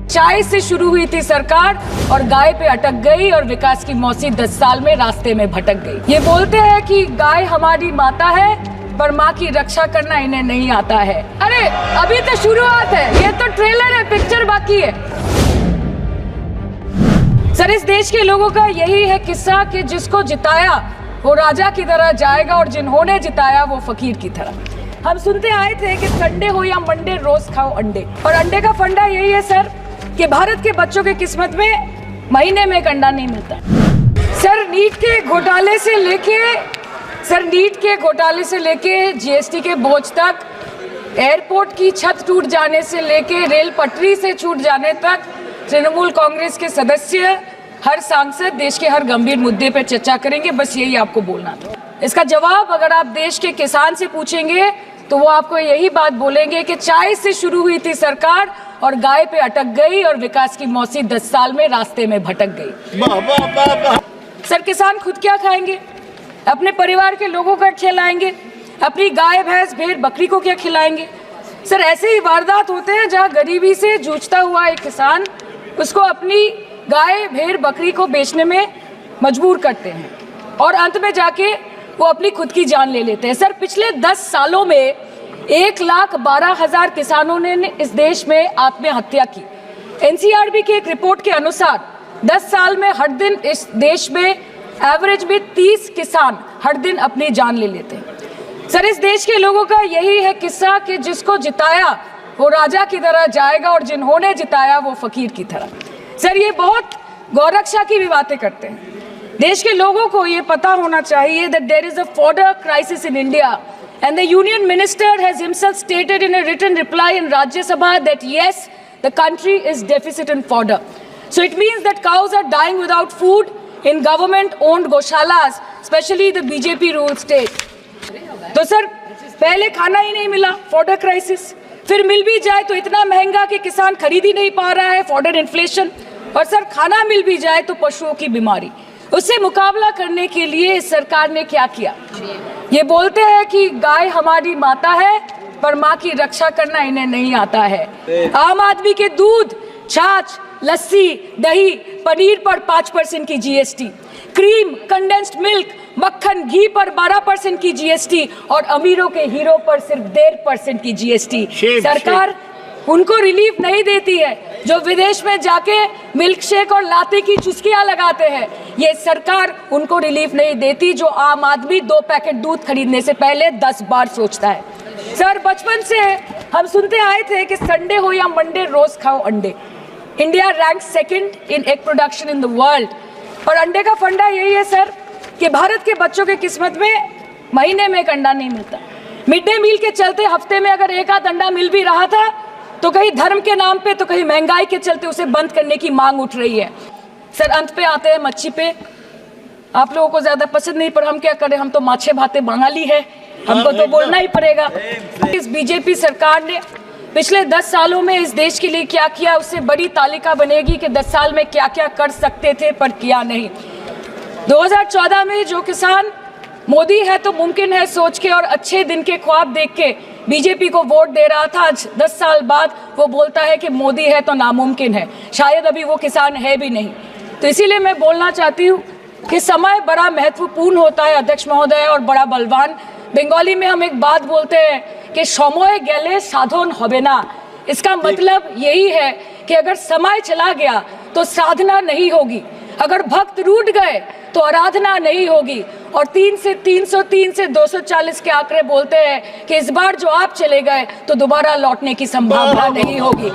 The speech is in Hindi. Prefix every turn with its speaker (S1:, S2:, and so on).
S1: चाय से शुरू हुई थी सरकार और गाय पे अटक गई और विकास की मौसी 10 साल में रास्ते में भटक गई। ये बोलते हैं कि गाय हमारी माता है पर माँ की रक्षा करना इन्हें नहीं आता है। अरे अभी तो शुरुआत है, ये तो ट्रेलर है, पिक्चर बाकी है। सर, इस देश के लोगों का यही है किस्सा कि जिसको जिताया वो राजा की तरह जाएगा और जिन्होंने जिताया वो फकीर की तरह। हम सुनते आए थे कि संडे हो या मंडे रोज खाओ अंडे, और अंडे का फंडा यही है सर कि भारत के बच्चों के किस्मत में महीने में एक अंडा नहीं मिलता। सर, नीट के घोटाले से लेके जीएसटी के बोझ तक, एयरपोर्ट की छत टूट जाने से लेके रेल पटरी से छूट जाने तक, तृणमूल कांग्रेस के सदस्य, हर सांसद देश के हर गंभीर मुद्दे पर चर्चा करेंगे। बस यही आपको बोलना था। इसका जवाब अगर आप देश के किसान से पूछेंगे तो वो आपको यही बात बोलेंगे कि चाय से शुरू हुई थी सरकार और गाय पे अटक गई और विकास की मौसी 10 साल में रास्ते में भटक गई। सर, किसान खुद क्या खाएंगे? अपने परिवार के लोगों का खिलाएंगे? अपनी गाय भैंस भेड़ बकरी को क्या खिलाएंगे? सर, ऐसे ही वारदात होते हैं जहां गरीबी से जूझता हुआ एक किसान उसको अपनी गाय भेड़ बकरी को बेचने में मजबूर करते हैं और अंत में जाके वो अपनी खुद की जान ले लेते हैं। सर, पिछले 10 सालों में 1,12,000 किसानों ने इस देश में आत्महत्या की। एनसीआरबी की एक रिपोर्ट के अनुसार 10 साल में हर दिन इस देश में एवरेज में 30 किसान हर दिन अपनी जान ले लेते हैं। सर, इस देश के लोगों का यही है किस्सा कि जिसको जिताया वो राजा की तरह जाएगा और जिन्होंने जिताया वो फकीर की तरह। सर, ये बहुत गौरक्षा की भी बातें करते हैं। देश के लोगों को ये पता होना चाहिए that there is a fodder crisis in India and the union minister has himself stated in a written reply in Rajya Sabha that yes, the country is deficit in fodder. So it means that cows are dying without food in government owned goshalas, especially the BJP ruled state. तो सर, पहले खाना ही नहीं मिला, फॉडर क्राइसिस, फिर मिल भी जाए तो इतना महंगा कि किसान खरीद ही नहीं पा रहा है, फॉडर इन्फ्लेशन, और सर खाना मिल भी जाए तो पशुओं की बीमारी। उससे मुकाबला करने के लिए इस सरकार ने क्या किया? ये बोलते हैं कि गाय हमारी माता है पर माँ की रक्षा करना इन्हें नहीं आता है। आम आदमी के दूध, छाछ, लस्सी, दही, पनीर पर 5% की जीएसटी, क्रीम, कंडेंस्ड मिल्क, मक्खन, घी पर 12% की जीएसटी और अमीरों के हीरो पर सिर्फ 1.5% की जीएसटी। सरकार उनको रिलीफ नहीं देती है जो विदेश में जाके मिल्क शेक और लाते की चुस्कियां लगाते हैं। ये सरकार उनको रिलीफ नहीं देती जो आम आदमी 2 पैकेट दूध खरीदने से पहले 10 बार सोचता है। सर, बचपन से हम सुनते आए थे कि संडे हो या मंडे रोज खाओ अंडे। India rank 2nd in egg production in the world, और अंडे का फंडा यही है सर कि भारत के बच्चों के किस्मत में महीने में एक अंडा नहीं मिलता। मिड डे मील के चलते हफ्ते में अगर एक आध अंडा मिल भी रहा था तो कहीं धर्म के नाम पे तो कहीं महंगाई के चलते उसे बंद करने की मांग उठ रही है। सर, अंत पे आते हैं मच्छी पे। आप लोगों को ज्यादा पसंद नहीं, पर हम क्या करें, हम तो माछे भाते बंगाली है, हमको तो बोलना ही पड़ेगा। इस बीजेपी सरकार ने पिछले 10 सालों में इस देश के लिए क्या किया, उससे बड़ी तालिका बनेगी कि 10 साल में क्या क्या कर सकते थे पर किया नहीं। 2014 में जो किसान मोदी है तो मुमकिन है सोच के और अच्छे दिन के ख्वाब देख के बीजेपी को वोट दे रहा था, आज 10 साल बाद वो बोलता है कि मोदी है तो नामुमकिन है। शायद अभी वो किसान है भी नहीं। तो इसीलिए मैं बोलना चाहती हूँ कि समय बड़ा महत्वपूर्ण होता है अध्यक्ष महोदय, और बड़ा बलवान। बंगाली में हम एक बात बोलते हैं कि समय गेले साधन होबे ना। इसका मतलब यही है कि अगर समय चला गया तो साधना नहीं होगी, अगर भक्त रूठ गए तो आराधना नहीं होगी। और 3 से 303 से 240 के आंकड़े बोलते हैं कि इस बार जो आप चले गए तो दोबारा लौटने की संभावना नहीं होगी।